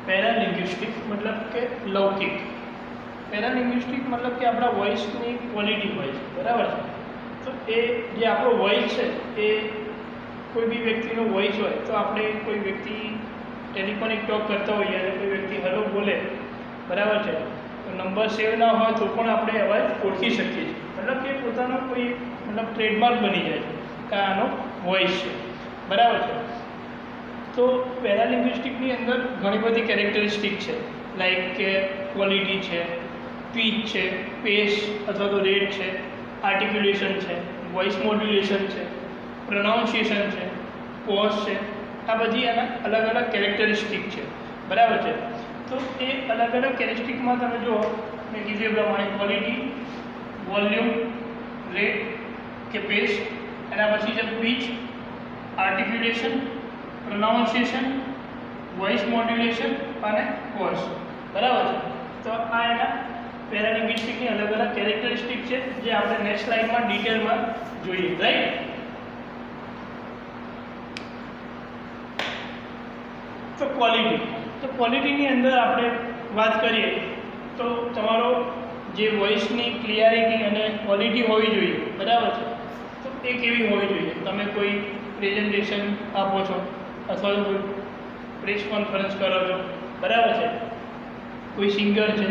Paralinguistic मतलब के लौकिक। पैरालिंग्विस्टिक मतलब कि આપણા વોઇસની ક્વોલિટી હોય છે, બરાબર છે। તો એ જે આપણો વોઇસ છે એ કોઈ બી વ્યક્તિનો વોઇસ હોય તો આપણે કોઈ વ્યક્તિ ટેલિફોનિક ટોક કરતા હોઈએ અને કોઈ વ્યક્તિ હેલો બોલે, બરાબર છે, તો નંબર સેવ ના હોય તો પણ આપણે અવાજ ઓળખી શકીએ છીએ। મતલબ કે પોતાનો કોઈ મતલબ ટ્રેડમાર્ક બની જાય છે કે આનો વોઇસ છે, બરાબર છે। તો પેરાલિંગ્વિસ્ટિકની અંદર ઘણી બધી કેરેક્ટરિસ્ટિક છે, લાઈક કે ક્વોલિટી છે, પીચ છે, પેસ અથવા તો રેટ છે, આર્ટિક્યુલેશન છે, વોઇસ મોડ્યુલેશન છે, પ્રોનાઉન્સિએશન છે, પોઝ છે, આ બધી એના અલગ અલગ કેરેક્ટરિસ્ટિક છે, બરાબર છે। તો એ અલગ અલગ કેરેક્ટરિસ્ટિકમાં તમે જુઓ મેં કીધું એ પ્રમાણે ક્વોલિટી, વોલ્યુમ, રેટ કે પેસ, એના પછી છે પીચ, આર્ટિક્યુલેશન, પ્રોનાઉન્સિએશન, વોઇસ મોડ્યુલેશન અને પોઝ, બરાબર છે। તો આ એના પેરાલિંગ્વિસ્ટિકની અલગ અલગ કેરેક્ટરિસ્ટિક છે જે આપણે નેક્સ્ટ સ્લાઇડમાં ડિટેલમાં જોઈએ, રાઈટ। તો ક્વોલિટીની અંદર આપણે વાત કરીએ તો તમારો જે વોઇસની ક્લિયરિટી અને ક્વોલિટી હોવી જોઈએ, બરાબર છે। તો એ કેવી હોવી જોઈએ? તમે કોઈ પ્રેઝન્ટેશન આપો છો અથવા તો કોઈ પ્રેસ કોન્ફરન્સ કરો છો, બરાબર છે, કોઈ સિંગર છે,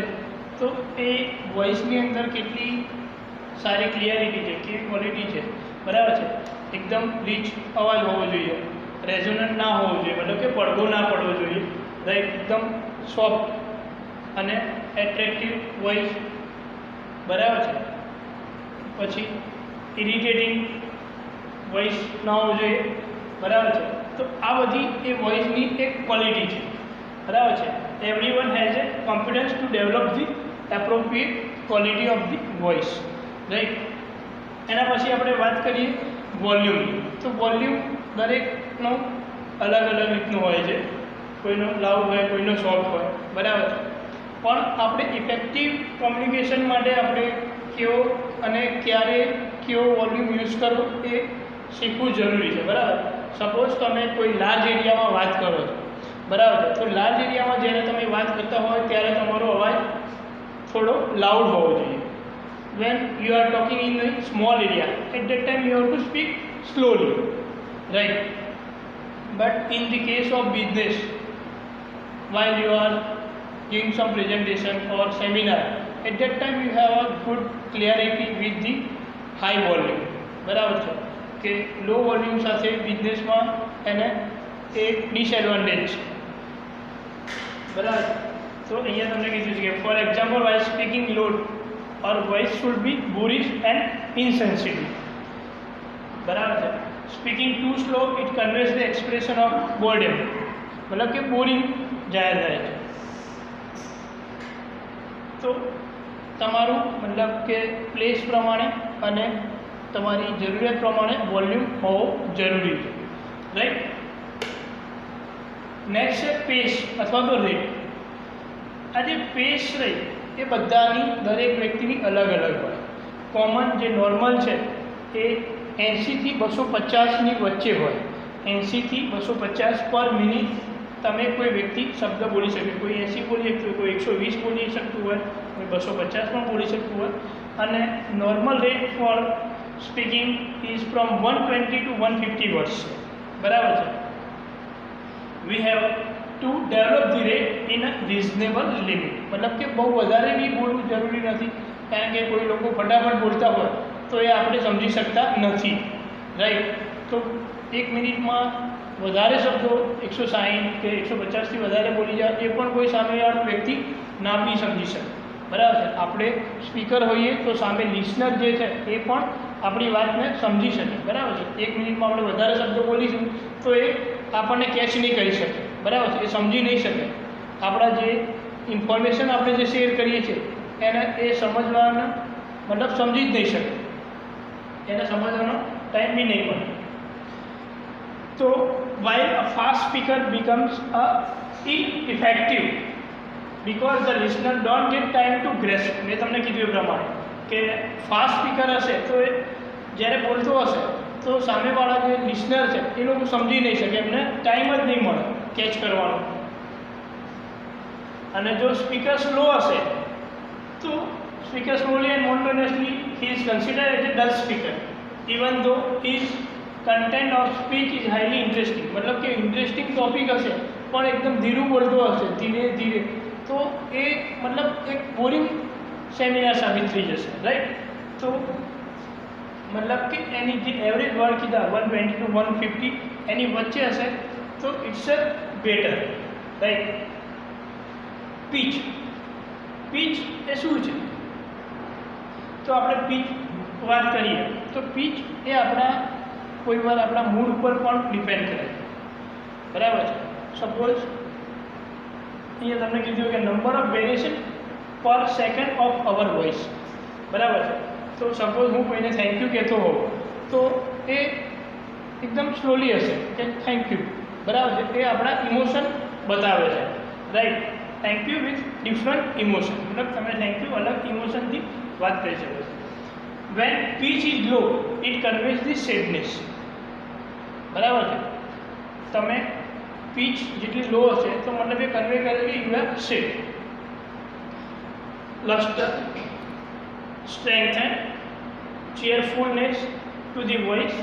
તો એ વોઇસની અંદર કેટલી સારી ક્લિયરિટી છે, કેવી ક્વોલિટી છે, બરાબર છે। એકદમ રીચ અવાજ હોવો જોઈએ, રેઝોનન્ટ ના હોવો જોઈએ, મતલબ કે પડઘો ના પડવો જોઈએ, રાઈટ, એકદમ સોફ્ટ અને એટ્રેક્ટિવ વોઇસ, બરાબર છે। પછી ઇરિટેટિંગ વોઇસ ના હોવો જોઈએ, બરાબર છે। તો આ બધી એ વોઇસની એક ક્વોલિટી છે, બરાબર છે। Everyone has a confidence two develop the appropriate quality of the voice, right. એના પછી આપણે વાત કરીએ વોલ્યુમની। તો વોલ્યુમ દરેકનો અલગ અલગ રીતનું હોય છે, કોઈનો લાઉડ હોય, કોઈનો સોફ્ટ હોય, બરાબર છે। પણ આપણે ઇફેક્ટિવ કોમ્યુનિકેશન માટે આપણે કેવો અને ક્યારે કેવો વોલ્યુમ યુઝ કરવો એ શીખવું જરૂરી છે, બરાબર। સપોઝ તમે કોઈ લાર્જ એરિયામાં વાત કરો છો, બરાબર છે, તો લાર્જ એરિયામાં જ્યારે તમે વાત કરતા હોય ત્યારે તમારો અવાજ થોડો લાઉડ હોવો જોઈએ। when you are talking in a small area, at that time you have to speak slowly, right? But in the case of business, while you are giving some presentation or seminar, at that time you have a good clarity with the high volume, બરાબર છે, કે લો volume સાથે બિઝનેસમાં એને એક disadvantage છે, બરાબર। તો અહીંયા તમને કીધું છે કે for example while speaking loud or voice should be boorish and insensitive, બરાબર છે। Speaking too slow it conveys the expression of boredom, મતલબ કે બોરિંગ જાહેર થાય છે। તો તમારું મતલબ કે પ્લેસ પ્રમાણે અને તમારી જરૂરિયાત પ્રમાણે વોલ્યુમ હોવો જરૂરી છે, રાઈટ। નેક્સ્ટ છે પેસ અથવા તો રેટ। આ જે પેસ રહી એ બધાની દરેક વ્યક્તિની અલગ અલગ હોય। કોમન જે નોર્મલ છે એ 80 થી 250ની વચ્ચે હોય। 80 થી 250 પર મિનિટ તમે કોઈ વ્યક્તિ શબ્દ બોલી શકે, કોઈ 80 બોલી શકતું હોય, કોઈ 120 બોલી શકતું હોય, કોઈ 250 પણ બોલી શકતું હોય। અને normal rate for speaking is from 120 to 150 words, બરાબર છે। We have to develop the rate in a reasonable limit, મતલબ કે બહુ વધારે બી બોલવું જરૂરી નથી, કારણ કે કોઈ લોકો ફટાફટ બોલતા હોય તો એ આપણે સમજી શકતા નથી, રાઈટ। તો 1 મિનિટમાં વધારે શબ્દો 160 કે 150થી વધારે બોલી જાય એ પણ કોઈ સામેવાળો વ્યક્તિ ના બી સમજી શકે, બરાબર છે। આપણે સ્પીકર હોઈએ તો સામે લિસનર જે છે એ પણ આપણી વાતને સમજી શકે, બરાબર છે। 1 મિનિટમાં આપણે વધારે શબ્દો બોલીશું તો એ આપણને કેચ નહીં કરી શકે, બરાબર છે, એ સમજી નહીં શકે। આપણા જે ઇન્ફોર્મેશન આપણે જે શેર કરીએ છીએ એને એ સમજવાના મતલબ સમજી જ નહીં શકે, એને સમજવાનો ટાઈમ બી નહીં મળે। તો while a fast speaker becomes ineffective because the listener don't get time to grasp, મેં તમને કીધું એ પ્રમાણે કે ફાસ્ટ સ્પીકર હશે તો એ જ્યારે બોલતો હશે તો સામેવાળા જે લિસનર છે એ લોકો સમજી નહીં શકે, એમને ટાઈમ જ નહીં મળે કેચ કરવાનો। અને જો સ્પીકર સ્લો હશે તો speaker slowly and monotonously he is considered as a dull speaker even though his content of speech is highly interesting, મતલબ કે ઇન્ટરેસ્ટિંગ ટોપિક હશે પણ એકદમ ધીરું બોલતો હશે, ધીરે ધીરે, તો એ મતલબ એક બોરિંગ સેમિનાર સાબિત થઈ જશે, રાઈટ. તો મતલબ કે એની જે એવરેજ વર્ડ કીધા 120 to 150 એની વચ્ચે હશે તો it's a better, right. Pitch, pitch એ શું છે? તો આપણે પીચ વાત કરીએ તો પીચ એ આપણા કોઈ વાર આપણા મૂડ ઉપર પણ ડિપેન્ડ કરે, બરાબર છે. સપોઝ અહીંયા તમને કીધું કે નંબર ઓફ વેરિએશન પર સેકન્ડ ઓફ અવર વોઇસ, બરાબર છે. તો સપોઝ હું કોઈને થેન્ક યુ કહેતો હોઉં તો એ એકદમ સ્લોલી હશે કે થેન્ક યુ, બરાબર છે. એ આપણા ઇમોશન બતાવે છે, right. Thank you with different emotion, મતલબ તમે થેન્ક યુ અલગ ઇમોશનથી વાત કરી શકો છો. When pitch is low it conveys the sadness, બરાબર છે. તમે પીચ જેટલી લો હશે તો મતલબ એ કન્વે કરે કે you are sad. Lustre, strength, cheerfulness to the voice,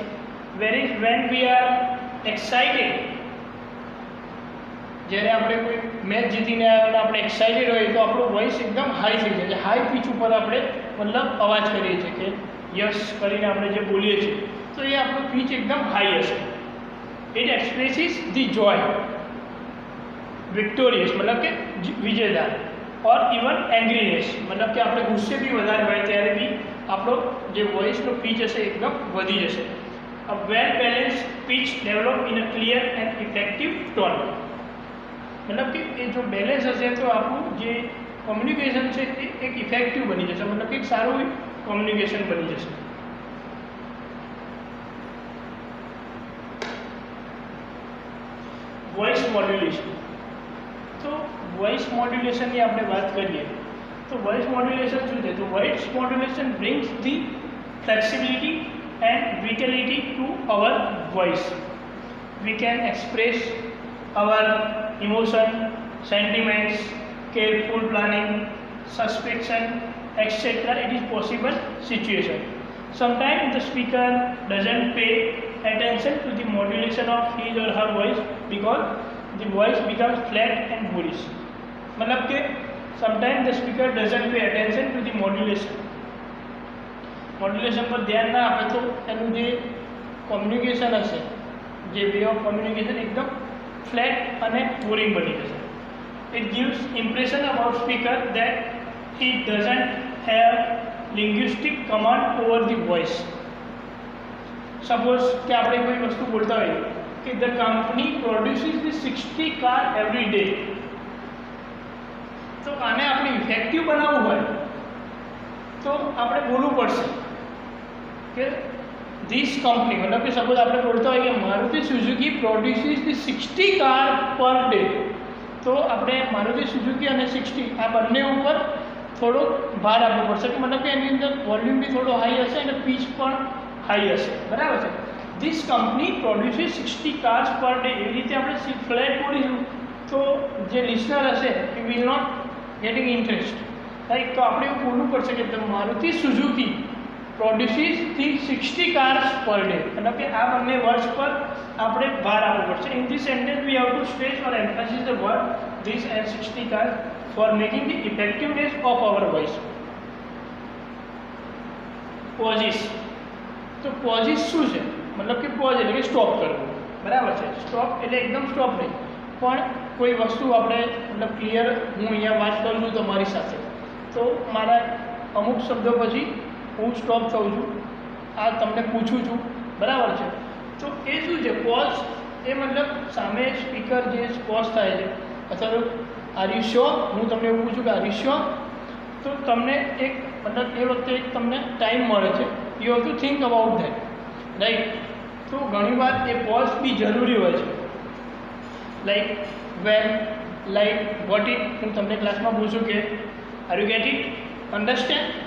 whereas when we are excited, જ્યારે આપણે કોઈ મેચ જીતીને આવ્યા આપણે એક્સાઇટેડ હોઈએ તો આપણો વોઇસ એકદમ હાઈ થઈ જાય છે, હાઈ પીચ ઉપર આપણે મતલબ અવાજ કરીએ છીએ કે યસ કરીને આપણે જે બોલીએ છીએ તો એ આપણો પીચ એકદમ હાઈ હશે. ઇટ એક્સપ્રેસિસ ધી જોય, વિક્ટોરિયસ મતલબ કે વિજેતા, ઓર ઇવન એંગ્રીનેસ મતલબ કે આપણે ગુસ્સે બી વધારે હોય ત્યારે બી આપણો જે વોઇસનો પીચ હશે એકદમ વધી જશે. A well balance pitch develop in a clear and effective tone, મતલબ કે એ જો બેલેન્સ હશે તો આપણું જે કોમ્યુનિકેશન છે એ એક ઇફેક્ટિવ બની જશે, મતલબ કે એક સારું કોમ્યુનિકેશન બની જશે. વોઇસ મોડ્યુલેશન, તો વોઇસ મોડ્યુલેશનની આપણે વાત કરીએ તો વોઇસ મોડ્યુલેશન શું છે? તો voice modulation brings the flexibility and vitality to our voice. We can express our emotion, sentiments, careful planning, suspicion, etc. It is possible situation. Sometimes the speaker doesn't pay attention to the modulation of his or her voice because the voice becomes flat and boorish. मतलब कि sometimes the speaker doesn't pay attention to the modulation. Modulation पर ध्यान ना આપે તો એનું જે communication હશે, જે way of communication एकदम flat અને boring બની જશે. It gives impression about speaker that he doesn't have linguistic command over the voice. Suppose કે આપણે કોઈ વસ્તુ બોલતા હોઈએ કે the company produces the 60 car every day, તો આને આપણે ઇફેક્ટિવ બનાવવું હોય તો આપણે બોલવું પડશે કે this company, मतलब कि सपोज आपने बोलता है कि मारुति सुजुकी प्रोड्यूसेस दी 60 कार पर डे, तो આપણે મારુતિ સુઝુકી અને 60 આ બંને ઉપર થોડો ભાર આપવો પડશે કે મતલબ કે એની અંદર વોલ્યુમ બી થોડો હાઈ હશે અને પીચ પણ હાઈ હશે, બરાબર છે. This company produces 60 cars per day, એવી રીતે આપણે ફ્લેટ બોલીશું તો જે લિસનર હશે એ will not getting interest, right. તો આપણે એવું બોલવું પડશે કે Maruti Suzuki produces the 60 cars per day, मतलब કે આ બંને વર્ડ્સ પર આપણે ભાર આપવો પડશે. In this sentence we have to stress or emphasis the word this and 60 cars for making the effectiveness of our voice. Pauses, તો પોઝિસ શું છે? मतलब કે પોઝ એટલે કે સ્ટોપ કરવું, બરાબર છે. સ્ટોપ એટલે એકદમ સ્ટોપ નહીં પણ કોઈ વસ્તુ આપણે મતલબ ક્લિયર હું અહીંયા વાત કરું છું તમારી સાથે તો મારા અમુક શબ્દો પછી હું સ્ટોપ થઉં છું, આ તમને પૂછું છું, બરાબર છે. તો એ શું છે? પોઝ એ મતલબ સામે સ્પીકર જે પોઝ થાય છે અથવા તો આર યુ શ્યોર, હું તમને એવું પૂછું કે આર યુ શ્યોર, તો તમને એક મતલબ એ વખતે એક તમને ટાઈમ મળે છે, you have to think about that, right. તો ઘણીવાર એ પોઝ બી જરૂરી હોય છે. Like van, like what it, હું તમને ક્લાસમાં પૂછું કે are you get it, understand,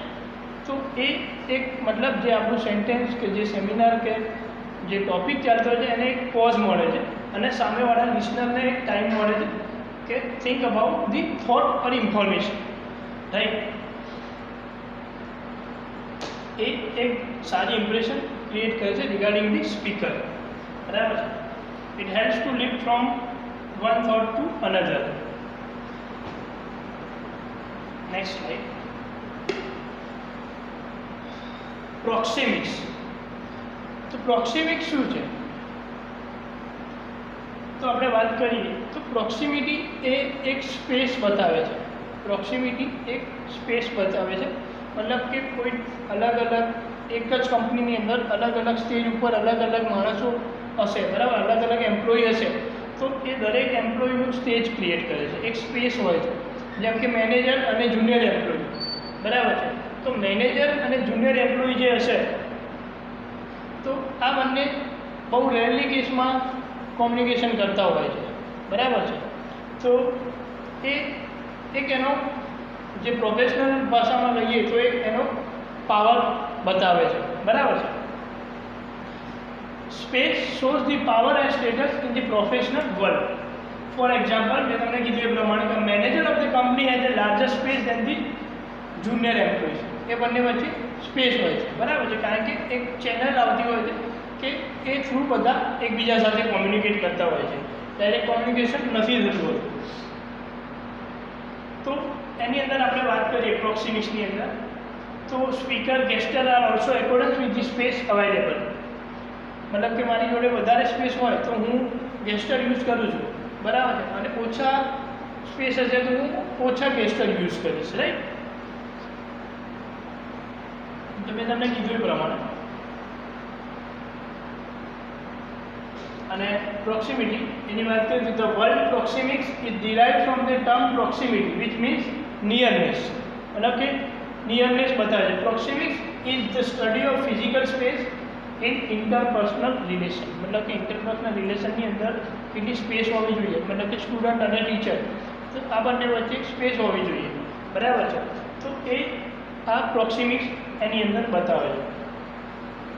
તો એ એક મતલબ જે આપણું સેન્ટેન્સ કે જે સેમિનાર કે જે ટૉપિક ચાલતો હોય છે એને એક પોઝ મળે છે અને સામેવાળા લિસનરને એક ટાઈમ મળે છે કે think about the thought or information, right? એ એક સારી ઇમ્પ્રેશન ક્રિએટ કરે છે રિગાર્ડિંગ ધી સ્પીકર, બરાબર છે. It helps to leap from one thought to another. Next slide. Proxemics. તો પ્રોક્સિમિક્સ શું છે? તો આપણે વાત કરીએ તો પ્રોક્સિમિટી એ એક સ્પેસ બતાવે છે. પ્રોક્સિમિટી એક સ્પેસ બતાવે છે, મતલબ કે કોઈ અલગ અલગ એક જ કંપનીની અંદર અલગ અલગ સ્ટેજ ઉપર અલગ અલગ માણસો હશે, બરાબર, અલગ અલગ એમ્પ્લોય હશે, તો એ દરેક એમ્પ્લોયનું સ્ટેજ ક્રિએટ કરે છે, એક સ્પેસ હોય છે. જેમ કે મેનેજર અને જુનિયર એમ્પ્લોય, બરાબર છે. તો મેનેજર અને જુનિયર એમ્પ્લોય જે હશે, તો આ બંને બહુ રેરલી કેસમાં કોમ્યુનિકેશન કરતા હોય છે, બરાબર છે. તો એ એક એનો જે પ્રોફેશનલ ભાષામાં લઈએ તો એક એનો પાવર બતાવે છે, બરાબર છે. Space shows the power and status in the professional world. For example, મેં તમને કીધું એ પ્રમાણે કે manager of the company has a larger space than the junior employees. એ બંને વચ્ચે સ્પેસ હોય છે, બરાબર છે, કારણ કે એક ચેનલ આવતી હોય છે કે એ થ્રુ બધા એકબીજા સાથે કોમ્યુનિકેટ કરતા હોય છે, ડાયરેક્ટ કોમ્યુનિકેશન નથી થતું હોતું. તો એની અંદર આપણે વાત કરીએ પ્રોક્સિમિક્સની અંદર, તો speaker gesture are also accordance with the space available. મતલબ કે મારી જોડે વધારે સ્પેસ હોય તો હું ગેસ્ટર યુઝ કરું છું, બરાબર છે, અને ઓછા સ્પેસ હશે તો હું ઓછા ગેસ્ટર યુઝ કરીશ, રાઈટ. તો મેં તમને કીધું એ પ્રમાણે. અને પ્રોક્સિમિટી એની વાત કરીએ તો the word proxemics is derived from the term proximity which means nearness. મતલબ કે નિયરનેસ બતાવે છે. Proxemics is the study of physical space in interpersonal relation. મતલબ કે ઇન્ટરપર્સનલ રિલેશનની અંદર કેટલી સ્પેસ હોવી જોઈએ, મતલબ કે સ્ટુડન્ટ અને ટીચર, તો આ બંને વચ્ચે સ્પેસ હોવી જોઈએ, બરાબર છે. તો એ આ પ્રોક્સિમિક્સ એની અંદર બતાવે છે.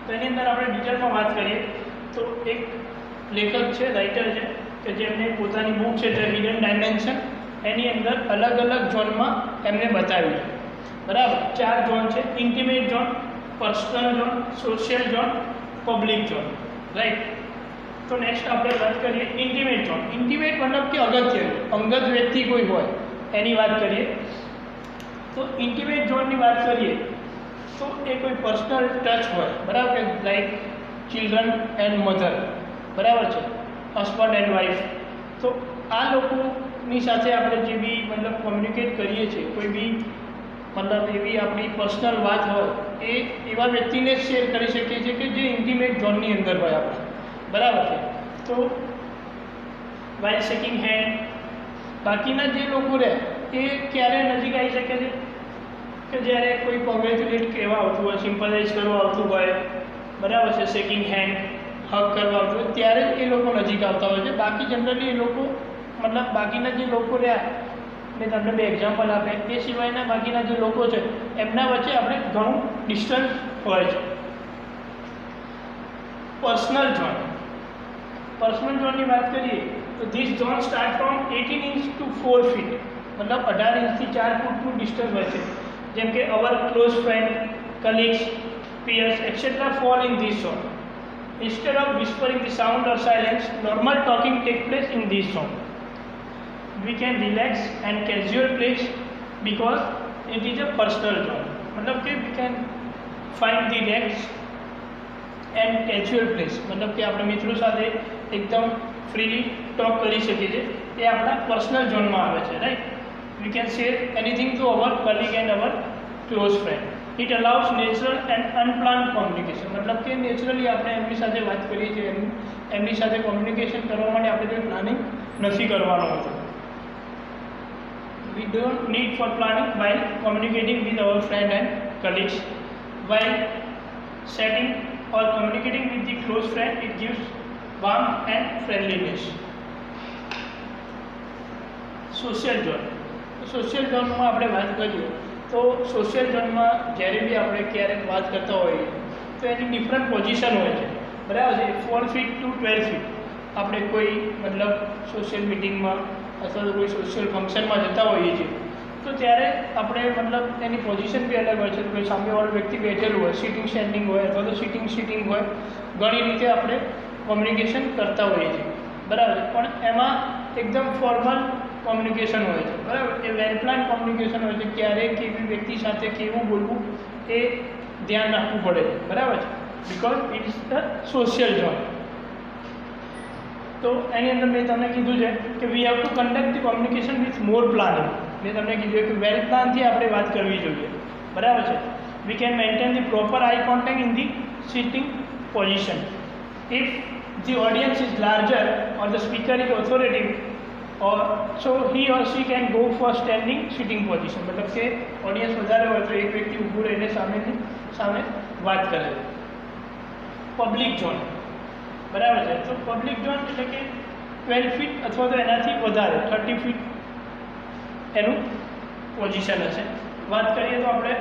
તો એની અંદર આપણે ડિટેલમાં વાત કરીએ તો એક લેખક છે, રાઇટર છે, કે જેમને પોતાની બુક છે ધ હિડન ડાયમેન્શન, એની અંદર અલગ અલગ ઝોનમાં એમને બતાવ્યું છે, બરાબર. 4 ઝોન છે: intimate zone, personal zone, social zone, public zone, right. તો નેક્સ્ટ આપણે વાત કરીએ ઇન્ટિમેટ ઝોન. ઇન્ટિમેટ મતલબ કે અગત્યનું, અંગત વ્યક્તિ કોઈ હોય એની વાત કરીએ. તો ઇન્ટિમેટ ઝોનની વાત કરીએ તો એ કોઈ પર્સનલ ટચ હોય, બરાબર, લાઈક ચિલ્ડ્રન એન્ડ મધર, બરાબર છે, હસબન્ડ એન્ડ વાઈફ. તો આ લોકોની સાથે આપણે જે બી મતલબ કોમ્યુનિકેટ કરીએ છીએ, કોઈ બી મતલબ એવી આપણી પર્સનલ વાત હોય એ એવા વ્યક્તિને જ શેર કરી શકીએ છીએ કે જે ઇન્ટિમેટ ઝોનની અંદર હોય આપણે, બરાબર છે. તો વાઇલ શેકિંગ હેન્ડ, બાકીના જે લોકો રહે એ ક્યારે નજીક આવી શકે છે કે જ્યારે કોઈ કોંગ્રેચ્યુલેટ કહેવા આવતું હોય, સિમ્પલાઇઝ કરવા આવતું હોય, બરાબર છે, શેકિંગ હેન્ડ, હગ કરવા આવતું હોય, ત્યારે જ એ લોકો નજીક આવતા હોય છે. બાકી જનરલી એ લોકો મતલબ બાકીના જે લોકો રહ્યા, મેં તમને 2 એક્ઝામ્પલ આપે, એ સિવાયના બાકીના જે લોકો છે એમના વચ્ચે આપણે ઘણું ડિસ્ટન્સ હોય છે. Personal zone. પર્સનલ ઝોનની વાત કરીએ તો this zone start from 18 inch to 4 feet, મતલબ 18 ઇંચથી 4 ફૂટનું ડિસ્ટન્સ હોય છે. જેમ કે our close friend, colleagues, peers, etc. fall in this zone. Instead of whispering the sound or silence, normal talking takes place in this zone. We can relax and casual place because it is a personal zone. मतलब कि we can find the relax and casual place. मतलब कि આપણે મિત્રો સાથે એકદમ freely talk કરી શકીએ છીએ, એ આપણા પર્સનલ ઝોનમાં આવે છે, right. We can share anything to our colleague and our close friend. It allows natural and unplanned communication. मतलब કે નેચરલી આપણે એમની સાથે વાત કરીએ છીએ, એમની સાથે કોમ્યુનિકેશન કરવા માટે આપણે કોઈ પ્લાનિંગ નથી કરવાનું હોતું. We don't need for planning while communicating with our friend and colleagues. While setting or communicating with the close friend, it gives warmth and friendliness. Social zone. Social ઝોનમાં આપણે વાત કરીએ તો સોશિયલ ઝોનમાં જ્યારે બી આપણે ક્યારેક વાત કરતા હોઈએ તો એની ડિફરન્ટ પોઝિશન હોય છે, બરાબર છે. 4 ફીટ ટુ 12 ફીટ આપણે કોઈ મતલબ સોશિયલ મિટિંગમાં અથવા તો કોઈ સોશિયલ ફંક્શનમાં જતા હોઈએ છીએ તો ત્યારે આપણે મતલબ એની પોઝિશન બી અલગ હોય છે. કોઈ સામેવાળો વ્યક્તિ બેઠેલું હોય, સિટિંગ સ્ટેન્ડિંગ હોય અથવા તો સિટિંગ હોય, ઘણી રીતે આપણે કોમ્યુનિકેશન કરતા હોઈએ છીએ, બરાબર. પણ એમાં એકદમ ફોર્મલ કોમ્યુનિકેશન હોય છે, બરાબર. એ વેલ પ્લાન કોમ્યુનિકેશન હોય છે. ક્યારે કેવી વ્યક્તિ સાથે કેવું બોલવું એ ધ્યાન રાખવું પડે છે, બરાબર છે, because it is the social zone. તો એની અંદર મેં તમને કીધું છે કે વી have two conduct the communication with more planning. મેં તમને કીધું કે વેલ પ્લાનથી આપણે વાત કરવી જોઈએ, બરાબર છે. We can maintain the proper eye contact in the sitting position. If the audience is larger or the speaker is authoritative or so he or she can go for standing sitting position. मतलब કે audience વધારે હોય તો એક વ્યક્તિ ઊભું રહીને સામે વાત કરે. પબ્લિક ઝોન, બરાબર છે. તો પબ્લિક ઝોન એટલે કે 12 ફીટ અથવા તો એનાથી વધારે 30 ફીટ એનું પોઝિશન હશે. વાત કરીએ તો આપણે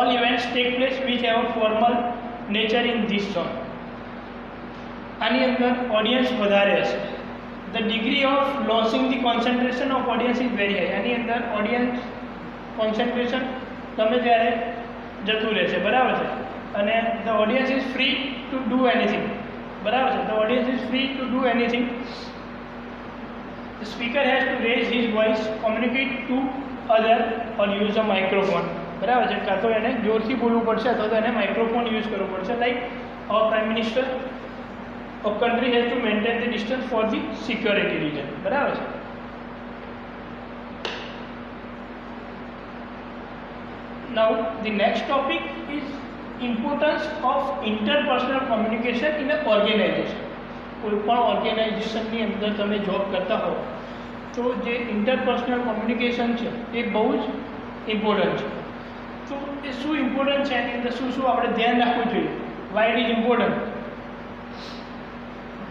all events take place which have formal nature in this zone. આની અંદર ઓડિયન્સ વધારે હશે. The degree of losing the concentration of audience is very high. આની અંદર ઓડિયન્સ કોન્સન્ટ્રેશન ગમે ત્યારે જતું રહેશે, બરાબર છે. અને the audience is free to do anything, બરાબર છે. The audience is free to do anything. The speaker has to raise his voice, communicate to other or use a microphone, બરાબર છે. કાં તો એને જોરથી બોલવું પડશે અથવા તો એને માઇક્રોફોન યુઝ કરવું પડશે. Like our prime minister of country has to maintain the distance for the security reason, બરાબર છે. Now the next topic is importance of interpersonal communication in an organization. કોઈ પણ ઓર્ગેનાઇઝેશનની અંદર તમે જોબ કરતા હો તો જે ઇન્ટરપર્સનલ કોમ્યુનિકેશન છે એ બહુ જ ઇમ્પોર્ટન્ટ છે. તો એ શું ઇમ્પોર્ટન્ટ છે એની અંદર શું આપણે ધ્યાન રાખવું જોઈએ, વાય ઇટ ઇઝ ઇમ્પોર્ટન્ટ.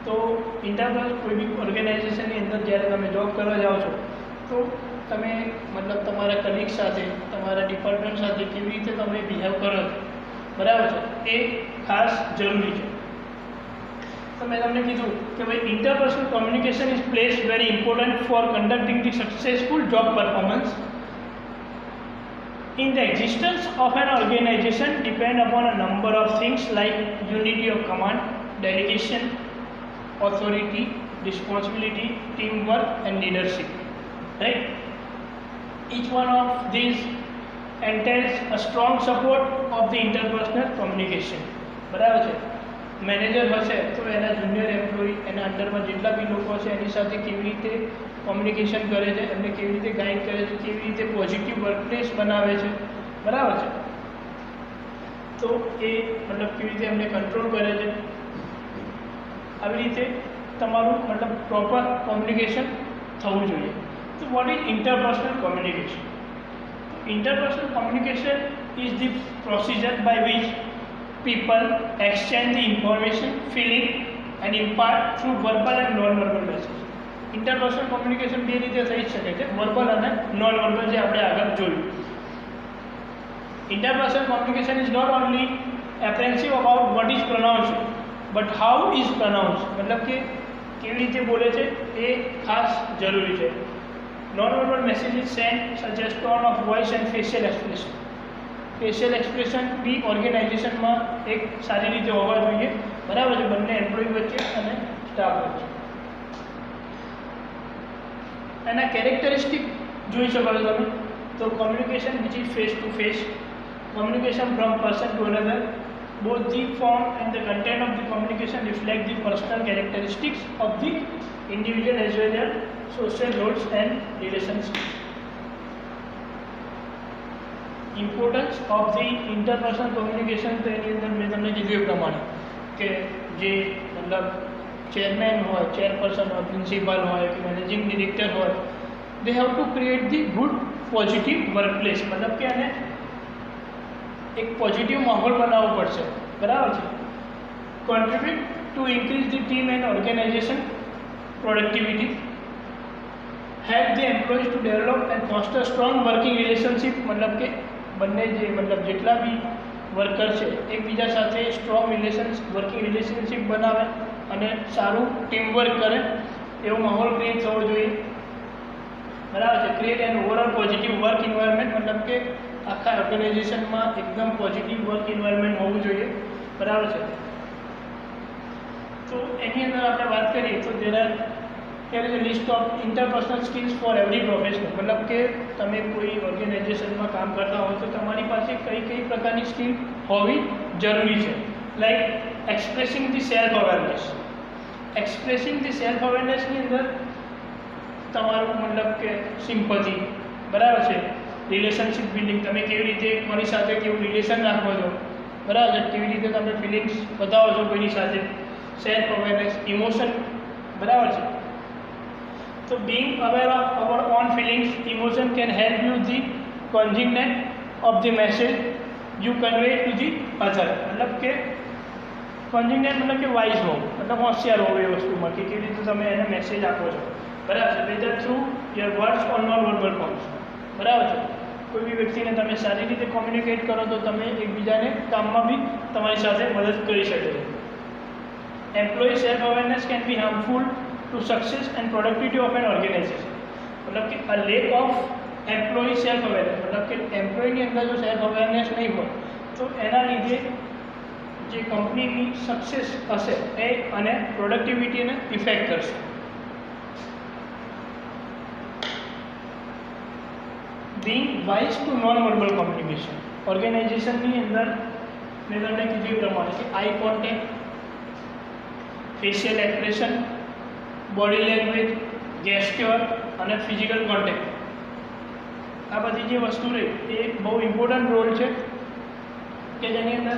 તો ઇન્ટરનલ કોઈ બી ઓર્ગેનાઇઝેશનની અંદર જ્યારે તમે જોબ કરવા જાઓ છો તો તમે મતલબ તમારા કલીગ સાથે, તમારા ડિપાર્ટમેન્ટ સાથે કેવી રીતે તમે બિહેવ કરો છો, બરાબર છે, એ ખાસ જરૂરી છે. તો મેં તમને કીધું કે ભાઈ interpersonal communication is place very important for conducting the successful job performance. In the existence of an organization depend upon a number of things like unity of command, delegation, authority, responsibility, teamwork and leadership, right? Each one of these entails a strong support of the interpersonal communication, બરાબર છે. Manager હશે તો એના junior employee, એના અંડરમાં જેટલા બી લોકો હશે એની સાથે કેવી રીતે કોમ્યુનિકેશન કરે છે, એમને કેવી રીતે ગાઈડ કરે છે, કેવી રીતે પોઝિટિવ વર્કપ્લેસ બનાવે છે, બરાબર છે. તો એ મતલબ કેવી રીતે એમને કંટ્રોલ કરે છે, આવી રીતે તમારું મતલબ પ્રોપર કોમ્યુનિકેશન થવું જોઈએ. તો what is interpersonal communication? Interpersonal communication is the procedure by which people exchange the information, feeling and impart through verbal and non-verbal messages. Interpersonal communication બે રીતે થઈ શકે છે, વર્બલ અને નોન વર્બલ, જે આપણે આગળ જોયું. Interpersonal communication is not only apprehensive about what is pronounced but how is pronounced, મતલબ કે કેવી રીતે બોલે છે એ ખાસ જરૂરી છે. Non-verbal messages sent such as tone of voice and facial expression. Facial expression બી ઓર્ગેનાઇઝેશનમાં એક સારી રીતે હોવા જોઈએ, બરાબર છે, બંને એમ્પ્લોયી વચ્ચે અને સ્ટાફ વચ્ચે. એના કેરેક્ટરિસ્ટિક જોઈ શકો છો તમે. તો communication which is face to face, communication from person to another. Both the form and the content of the communication reflect the personal characteristics of the individual as well as social Rolls and relationships. Importance of the interpersonal communication, તો એની અંદર મેં તમને કીધું એ પ્રમાણે કે જે મતલબ ચેરમેન હોય, ચેરપર્સન હોય, પ્રિન્સિપાલ હોય કે મેનેજિંગ ડિરેક્ટર હોય, દે have to create the good positive workplace. મતલબ કે એને એક પોઝિટિવ માહોલ બનાવવો પડશે, બરાબર છે. Contribute to increase the team and organization productivity. Help the employees to develop and foster strong working relationship, મતલબ કે બંને જે મતલબ જેટલા બી વર્કર છે એકબીજા સાથે સ્ટ્રોંગ વર્કિંગ રિલેશનશિપ બનાવે અને સારું ટીમવર્ક કરે એવો માહોલ ક્રિએટ થવો જોઈએ. બરાબર છે. Create N overall positive work environment, મતલબ કે આખા ઓર્ગેનાઇઝેશનમાં એકદમ પોઝિટિવ વર્ક ઇન્વાયરમેન્ટ હોવું જોઈએ. બરાબર છે. તો એની અંદર આપણે વાત કરીએ તો there is a list of interpersonal skills for every professional, મતલબ કે તમે કોઈ ઓર્ગેનાઇઝેશનમાં કામ કરતા હો તો તમારી પાસે કઈ કઈ પ્રકારની સ્કિલ હોવી જરૂરી છે. Like expressing the self awareness. Expressing the self અવેરનેસની અંદર તમારું મતલબ કે સિમ્પથી, બરાબર છે, રિલેશનશિપ બિલ્ડિંગ, તમે કેવી રીતે કોની સાથે કેવું રિલેશન રાખો છો, બરાબર છે, કેવી રીતે તમે ફિલિંગ્સ બતાવો છો કોઈની સાથે, સેલ્ફ અવેરનેસ, ઇમોશન, બરાબર છે. તો being aware of our own feelings, emotion can help you the conveyance of the message you convey to the other. मतलब કે conveyance मतलब કે વાઇઝ હો, मतलब હોશિયાર હો એ વસ્તુમાં કે કેવી રીતે તમે એને મેસેજ આપો છો, બરાબર છે, whether through your words or non-verbal forms, બરાબર છે. કોઈ બી વ્યક્તિને તમે સારી રીતે કોમ્યુનિકેટ કરો તો તમે એકબીજાને કામમાં બી તમારી સાથે મદદ કરી શકો છો. Employee self awareness can be harmful to success and productivity of an organization. मतलब कि a lack of employee self awareness, मतलब कि एम्प्लॉय ની અંદર જો સેલ્ફ અવેરનેસ નહીં હોય તો એના લીધે જે કંપનીની સક્સેસ હશે એ અને પ્રોડક્ટિવિટીને ઇફેક્ટ કરશે. being wise to non-verbal communication, ઓર્ગેનાઇઝેશનની અંદર મેં તમને કીધું એ પ્રમાણે કે eye contact, facial expression, body language, gesture અને ફિઝિકલ કોન્ટેક્ટ, આ બધી જે વસ્તુ રહી એ બહુ ઇમ્પોર્ટન્ટ રોલ છે કે જેની અંદર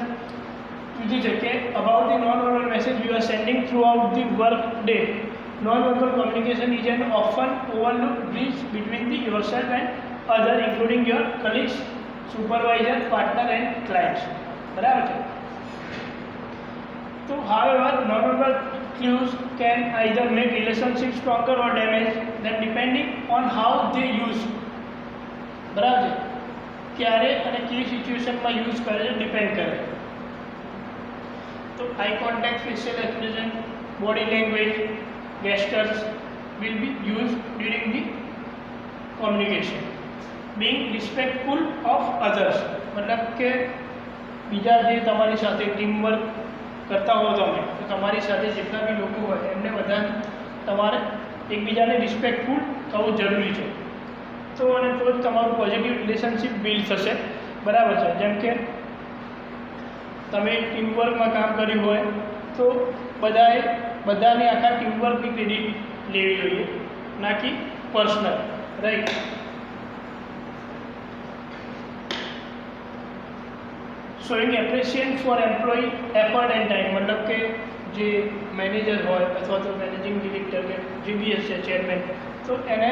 કીધું છે કે about the non verbal message you are sending through out the work day. Non verbal communication is an often overlook bridge between the your self and other including your colleagues, supervisor, partner and clients, બરાબર છે. તો however non-verbal cues can either make relationships stronger or damage them depending on how they use, બરાબર છે, ક્યારે અને કઈ સિચ્યુએશનમાં use કરે છે ડિપેન્ડ કરે. તો આઈ contact, facial expression, body language, gestures will be used during the communication. being respectful of others, મતલબ કે બીજા જે તમારી સાથે ટીમ વર્ક કરતા હો તમે તો તમારી સાથે જેટલા બી લોકો હોય એમને બધાને તમારે એકબીજાને રિસ્પેક્ટફુલ થવું જરૂરી છે. તો અને તો જ તમારું પોઝિટિવ રિલેશનશિપ બિલ્ડ થશે, બરાબર છે. જેમ કે તમે ટીમવર્કમાં કામ કર્યું હોય તો બધાને આખા ટીમવર્કની ક્રેડિટ લેવી જોઈએ, ના કે personal, right. Showing appreciation for employee effort and time, મતલબ કે જે મેનેજર હોય અથવા તો મેનેજિંગ ડિરેક્ટર કે જે બી હશે ચેરમેન, તો એને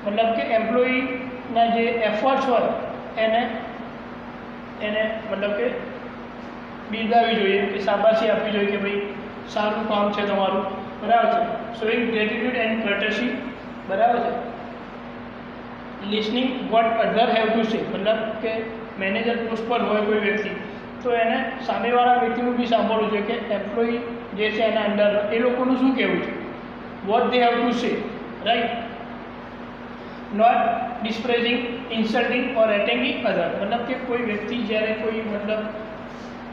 મતલબ કે એમ્પ્લોયીના જે એફર્ટ્સ હોય એને મતલબ કે બિરદાવવી જોઈએ, કે શાબાશી આપવી જોઈએ કે ભાઈ સારું કામ છે તમારું, બરાબર છે. શોઈંગ ગ્રેટિટ્યુડ એન્ડ કર્ટસી, બરાબર છે. Listening what other have to say, મતલબ કે મેનેજર પોસ્ટ પર હોય કોઈ વ્યક્તિ તો એને સામેવાળા વ્યક્તિનું બી સાંભળવું જોઈએ કે એમ્પ્લોયી જે છે એના અંડર એ લોકોનું શું કહેવું છે, what they have to say, right. Not dispraising, insulting or attacking other, મતલબ કે કોઈ વ્યક્તિ જ્યારે કોઈ મતલબ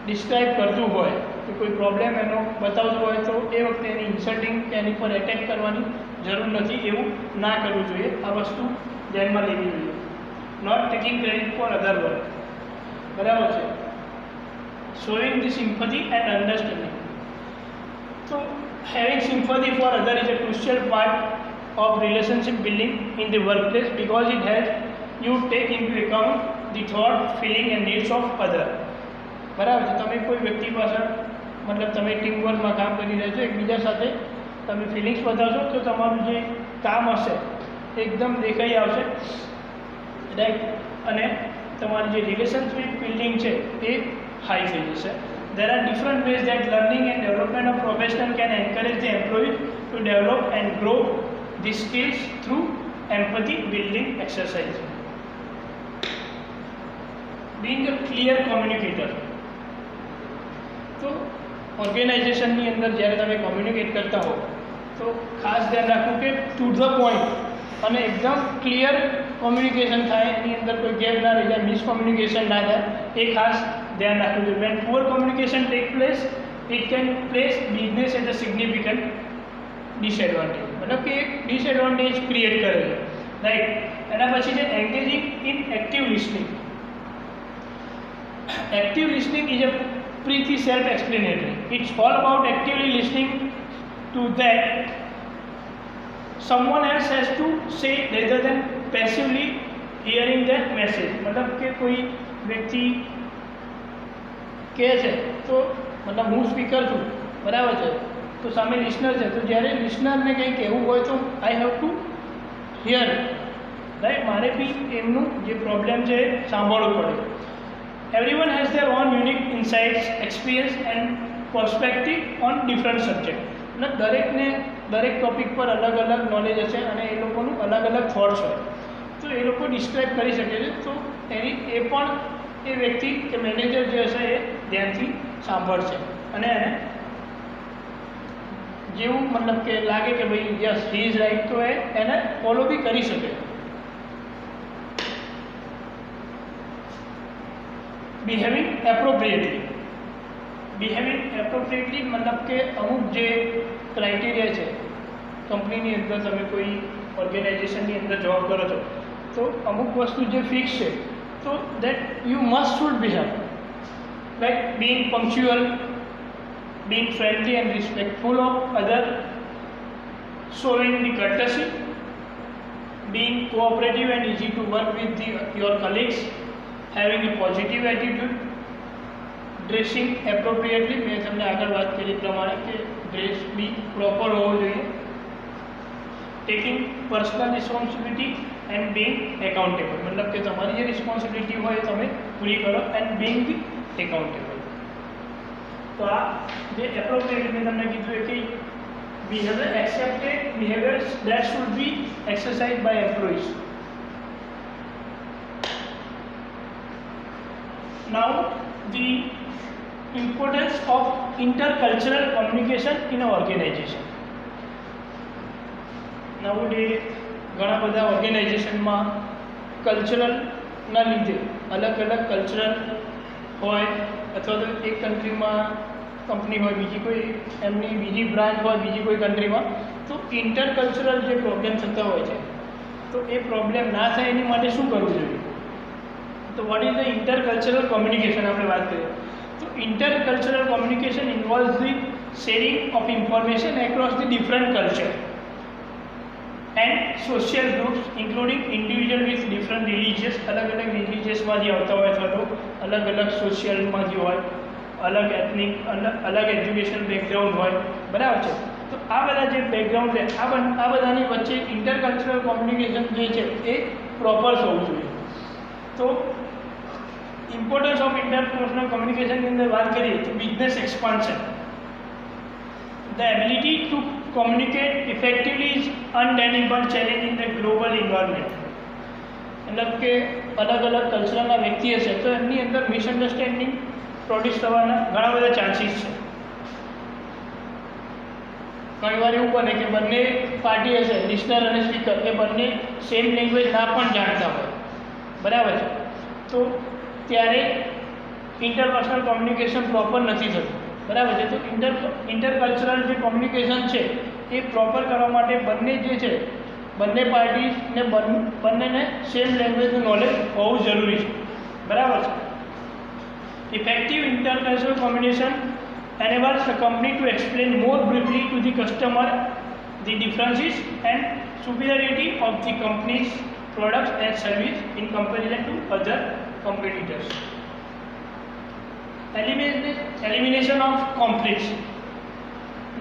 ડિસ્ક્રાઇબ કરતું હોય કે કોઈ પ્રોબ્લેમ એનો બતાવતું હોય તો એ વખતે એની ઇન્સલ્ટિંગ કે એની પર એટેક કરવાની જરૂર નથી, એવું ના કરવું જોઈએ. આ વસ્તુ ધ્યાનમાં લેવી જોઈએ. Not taking credit for other work, બરાબર છે. Showing the sympathy and understanding, તો having sympathy for other is a crucial part of relationship building in the workplace because it helps you take into account the thought, feeling and needs of other, બરાબર છે. તમે કોઈ વ્યક્તિ પાછળ મતલબ તમે team વર્કમાં કામ કરી રહ્યા છો, એકબીજા સાથે તમે ફિલિંગ્સ બતાવશો તો તમારું જે કામ હશે એકદમ દેખાઈ આવશે, રાઈટ. અને તમારી જે રિલેશનશિપ બિલ્ડિંગ છે એ હાઈ થઈ જશે. There are different ways that learning and development of professional can encourage the employee to develop and grow the skills through empathy building exercise. Being a clear communicator, તો ઓર્ગેનાઇઝેશનની અંદર જ્યારે તમે communicate કરતા હો તો ખાસ ધ્યાન રાખવું કે ટુ ધ પોઈન્ટ, અને એકદમ ક્લિયર કોમ્યુનિકેશન થાય, એની અંદર કોઈ ગેપ ના રહી જાય, મિસકોમ્યુનિકેશન ના થાય, એ ખાસ ધ્યાન રાખવું જોઈએ. When poor communication take place it can place business as a significant disadvantage, મતલબ કે એક ડિસએડવાન્ટેજ ક્રિએટ કરે છે, રાઈટ. એના પછી છે engaging in active listening. Active listening is a pretty self-explanatory. It's all about actively listening to that someone else has to say rather than passively hearing that message. मतलब કે કોઈ વ્યક્તિ કહે છે તો મતલબ હું સ્પીકર છું, બરાબર છે, તો સામે લિસનર છે, તો જ્યારે લિસનરને કંઈ કહેવું હોય તો I have to here, right. મારે બી એમનું જે પ્રોબ્લેમ છે એ સાંભળવું પડે. Everyone has their own unique insights, experience and perspective on different subjects. मतलब દરેકને દરેક ટોપિક પર અલગ અલગ નોલેજ હશે અને એ લોકોનું અલગ અલગ થોટ્સ હોય, તો એ લોકો ડિસ્ક્રાઇબ કરી શકે છે. તો એની એ પણ એ વ્યક્તિ કે મેનેજર જે હશે એ ધ્યાનથી સાંભળશે અને એને જેવું મતલબ કે લાગે કે ભાઈ યસ હી ઇઝ રાઇટ, તો એને ફોલો બી કરી શકે. Behaving appropriately. બિહેવિંગ એપ્રોપ્રિએટલી મતલબ કે અમુક જે ક્રાઇટેરિયા છે, કંપનીની અંદર તમે કોઈ ઓર્ગેનાઇઝેશનની અંદર જોબ કરો છો તો અમુક વસ્તુ જે ફિક્સ છે, તો that you must should behave, like Bing punctual, Bing friendly and respectful of other, showing the courtesy, being cooperative and easy to work with your colleagues, having a positive attitude, dressing appropriately. મેં તમને આગળ વાત કરી પ્રમાણે કે dress બી proper હોવો જોઈએ, taking personal responsibility and Bing accountable, મતલબ કે તમારી જે રિસ્પોન્સિબિલિટી હોય એ તમે પૂરી કરો એન્ડ બિંગ એકાઉન્ટેબલ. તો આ જે એપ્રોપ્રિએટ મેં તમને કીધું કે behavior accepted behaviors that should be exercised by employees. Now the importance of intercultural communication in an organization. Nowadays ઘણા બધા ઓર્ગેનાઇઝેશનમાં કલ્ચરલના લીધે અલગ અલગ કલ્ચરલ હોય, અથવા તો એક કન્ટ્રીમાં કંપની હોય, બીજી કોઈ એમની બીજી બ્રાન્ચ હોય બીજી કોઈ કન્ટ્રીમાં, તો ઇન્ટરકલ્ચરલ જે પ્રોબ્લેમ થતા હોય છે, તો એ પ્રોબ્લેમ ના થાય એની માટે શું કરવું જોઈએ? તો what is the intercultural communication આપણે વાત કરીએ તો intercultural communication involves the sharing of information across the different culture and social groups including individual with different religious, અલગ અલગ રિલિજિયસમાંથી આવતા હોય અથવા તો અલગ અલગ સોશિયલમાંથી હોય, અલગ એથનિક, અલગ એજ્યુકેશન બેકગ્રાઉન્ડ હોય, બરાબર છે. તો આ બધા જે બેકગ્રાઉન્ડ છે આ બધાની વચ્ચે ઇન્ટરકલ્ચરલ કોમ્યુનિકેશન જે છે એ પ્રોપર હોવું જોઈએ. તો ઇમ્પોર્ટન્સ ઓફ ઇન્ટરપર્સનલ કોમ્યુનિકેશનની અંદર વાત કરીએ તો business expansion. The ability to communicate effectively is undeniable challenge in the global environment. મતલબ કે અલગ અલગ કલ્ચરના વ્યક્તિ હશે તો એમની અંદર મિસઅન્ડરસ્ટેન્ડિંગ પ્રોડ્યુસ થવાના ઘણા બધા ચાન્સીસ છે. ઘણી વાર એવું બને કે બંને પાર્ટી હશે, લિસનર અને સ્પીકર, એ બંને સેમ લેંગ્વેજ ના પણ જાણતા હોય, બરાબર છે, તો ત્યારે ઇન્ટરપર્સનલ કોમ્યુનિકેશન પ્રોપર નથી થતું, બરાબર છે. તો ઇન્ટરકલ્ચરલ જે કોમ્યુનિકેશન છે એ પ્રોપર કરવા માટે બંને જે છે બંને પાર્ટીને બંનેને સેમ લેંગ્વેજનું નોલેજ હોવું જરૂરી છે, બરાબર છે. Effective intercultural communication enables the company to explain more briefly to the customer the differences and superiority of the company's products and service in comparison to other competitors. Elimination of conflicts.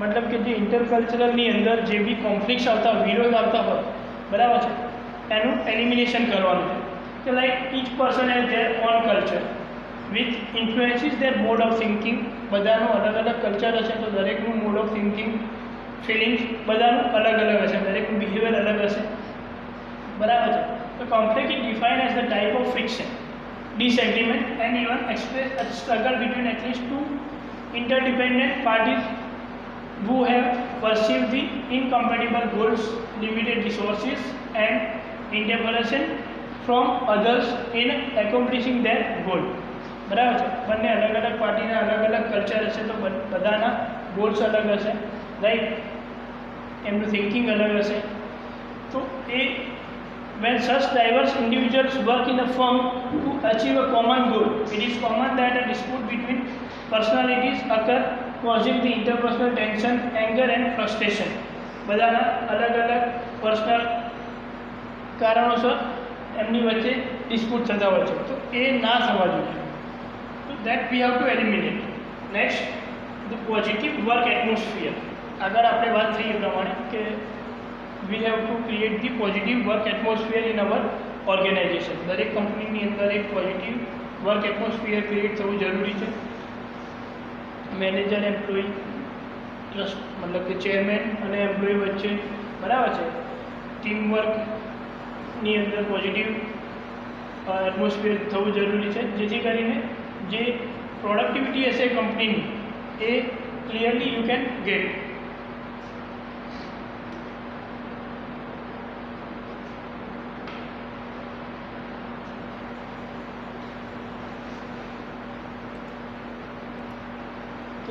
मतलब કે જે ઇન્ટરકલ્ચરલની અંદર જે બી conflicts આવતા હોય, વિરોધ આવતા હોય, બરાબર છે, એનું એલિમિનેશન કરવાનું છે. કે like each person has their own culture which influences their mode of thinking. બધાનું અલગ અલગ કલ્ચર હશે તો દરેકનું મોડ ઓફ થિંકિંગ, ફિલિંગ્સ બધાનું અલગ અલગ હશે, દરેકનું બિહેવિયર અલગ હશે, બરાબર છે. તો conflict is defined as the type of friction, disagreement and even express a struggle between at least two interdependent parties who have perceived the incompatible goals, limited resources and interference from others in accomplishing their goal. બરાબર છે. બંને અલગ અલગ પાર્ટીના અલગ અલગ culture હશે તો બધાના ગોલ્સ અલગ હશે, રાઈટ, એમનું થિંકિંગ અલગ હશે. તો એ when such diverse individuals work in a firm to achieve a common goal, it is common that a dispute between personalities occur, causing the interpersonal tension, anger and frustration. બધાના અલગ અલગ personal કારણોસર એમની વચ્ચે dispute થતા હોય છે, તો એ ના થવા જોઈએ. તો that we have two eliminate. Next, the positive work atmosphere. આગળ આપણે વાત થઈ એ પ્રમાણે કે we have to create the positive work atmosphere in our organization. દરેક કંપનીની અંદર એક પોઝિટિવ વર્ક એટમોસ્ફિયર ક્રિએટ થવું જરૂરી છે. મેનેજર એમ્પ્લોય ટ્રસ્ટ મતલબ કે ચેરમેન અને એમ્પ્લોય વચ્ચે, બરાબર છે, ટીમ વર્કની અંદર પોઝિટિવ એટમોસ્ફિયર થવું જરૂરી છે, જેથી કરીને જે પ્રોડક્ટિવિટી હશે કંપનીની એ ક્લિયરલી યુ કેન ગેટ.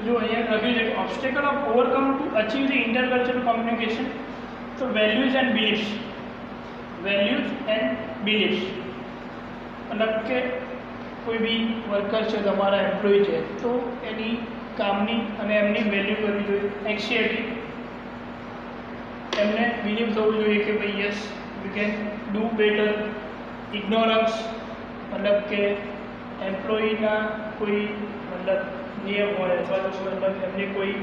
जो અહીંયા લખ્યું છે obstacle of overcome to achieve the intercultural communication. તો વેલ્યુઝ એન્ડ બિલીફ્સ. મતલબ કે કોઈ બી વર્કર છે, તમારા એમ્પ્લોય છે, તો એની કામની અને એમની વેલ્યુ કરવી જોઈએ. એક્સિયટી, એમને બિલીવ થવું જોઈએ કે ભાઈ yes we can do better. Ignorance, મતલબ કે એમ્પ્લોયના કોઈ મતલબ નિયમ હોય અથવા તો મતલબ એમને કોઈ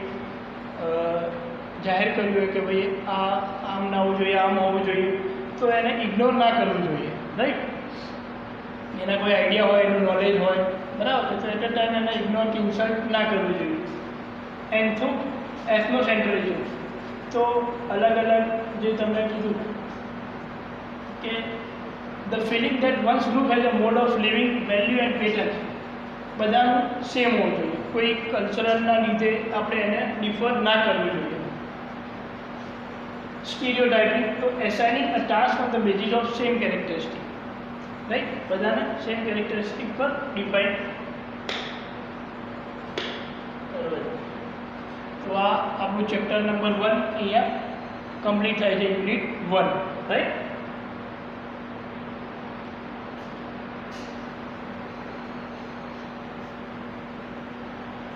જાહેર કર્યું હોય કે ભાઈ આ આમ ના હોવું જોઈએ, આમ હોવું જોઈએ, તો એને ઇગ્નોર ના કરવું જોઈએ, રાઈટ. એના કોઈ આઈડિયા હોય, એનું નોલેજ હોય, બરાબર છે, તો એટ અ ટાઈમ એને ઇગ્નોર કે ઇન્સલ્ટ ના કરવું જોઈએ. એથનોસેન્ટ્રિઝમ. તો અલગ અલગ જે તમને કીધું કે the feeling that once group has a mode of living, value and pattern બધાનું સેમ હોવું જોઈએ. કોઈ કલ્ચરલના લીધે આપણે એને ડિફર ના કરવું જોઈએ. સ્ટીરિયોટાઇપિંગ. તો assigning a task on the basis of same characteristic, right, બધાને સેમ કેરેક્ટરિસ્ટિક પર ડિફાઇન. બરાબર. તો આ આપણું ચેપ્ટર નંબર 1 અહીંયા કમ્પ્લીટ થાય છે, યુનિટ 1, રાઈટ.